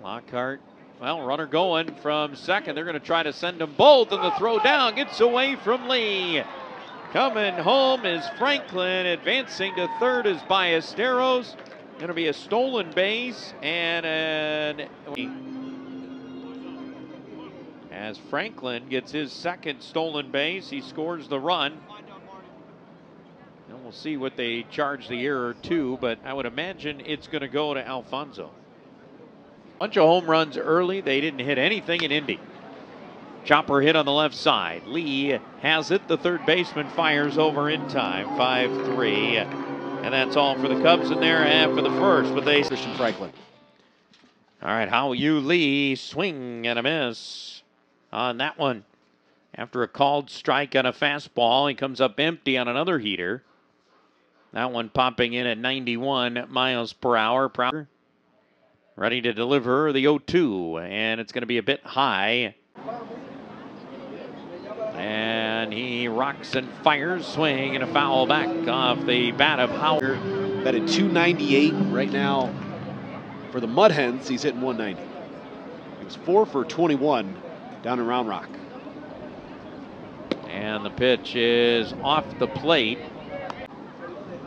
Lockhart, well, runner going from second. They're going to try to send them both, and the throw down gets away from Lee. Coming home is Franklin. Advancing to third is Ballesteros. Going to be a stolen base and as Franklin gets his second stolen base, he scores the run. And we'll see what they charge the error to, but I would imagine it's going to go to Alfonso. Bunch of home runs early. They didn't hit anything in Indy. Chopper hit on the left side. Lee has it. The third baseman fires over in time. 5-3. And that's all for the Cubs in there and for the first. But they Christian Franklin. All right, Hao-Yu Lee, swing and a miss on that one. After a called strike on a fastball, he comes up empty on another heater. That one popping in at 91 miles per hour. Ready to deliver the 0-2, and it's going to be a bit high. And he rocks and fires, swing and a foul back off the bat of Howard. Batted .298 right now for the Mud Hens. He's hitting .190. He was 4 for 21 down in Round Rock. And the pitch is off the plate.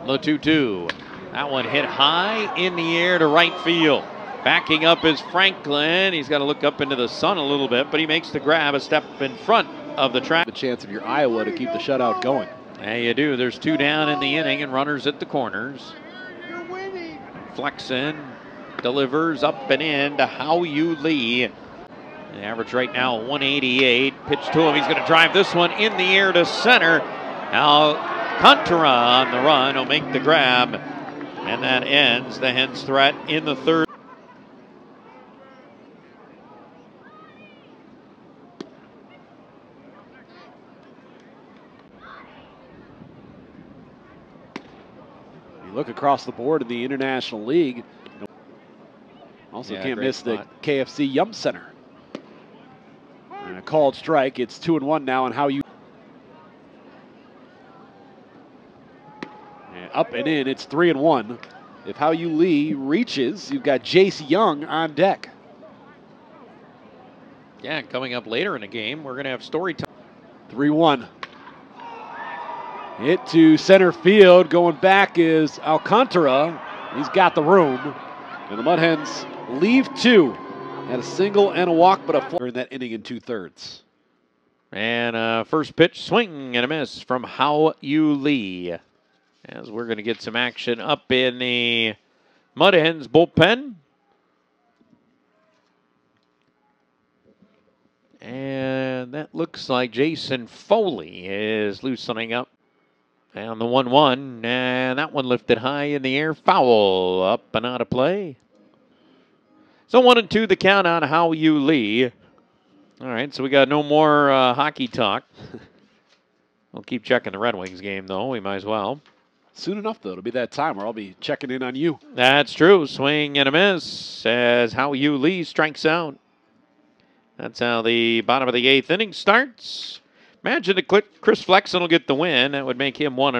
The 2-2. That one hit high in the air to right field. Backing up is Franklin. He's got to look up into the sun a little bit, but he makes the grab a step in front of the track. The chance of your Iowa to keep the shutout going. Yeah, you do. There's 2 down in the inning and runners at the corners. Flexen delivers up and in to Hao-Yu Lee. The average right now 188. Pitch to him. He's going to drive this one in the air to center. Alcantara on the run will make the grab. And that ends the Hens' threat in the third. You look across the board in the International League. Also can't miss the KFC Yum Center. And a called strike. It's 2-1 now on Hao-Yu. And up and in, it's 3-1. If Hao-Yu Lee reaches, you've got Jace Young on deck. Yeah, coming up later in the game, we're going to have story time. 3-1. Hit to center field. Going back is Alcantara. He's got the room. And the Mud Hens leave 2. Had a single and a walk, but a fly in that inning in 2/3. And first pitch, swing and a miss from Hao-Yu Lee. As we're going to get some action up in the Mud Hens bullpen. And that looks like Jason Foley is loosening up. And the 1-1, and that one lifted high in the air, foul, up and out of play. So 1-2 the count on Hao-Yu Lee. All right, so we got no more hockey talk. We'll keep checking the Red Wings game, though. We might as well. Soon enough, though, it'll be that time where I'll be checking in on you. That's true. Swing and a miss as Hao-Yu Lee strikes out. That's how the bottom of the 8th inning starts. Imagine if Chris Flexen will get the win. That would make him 1-0.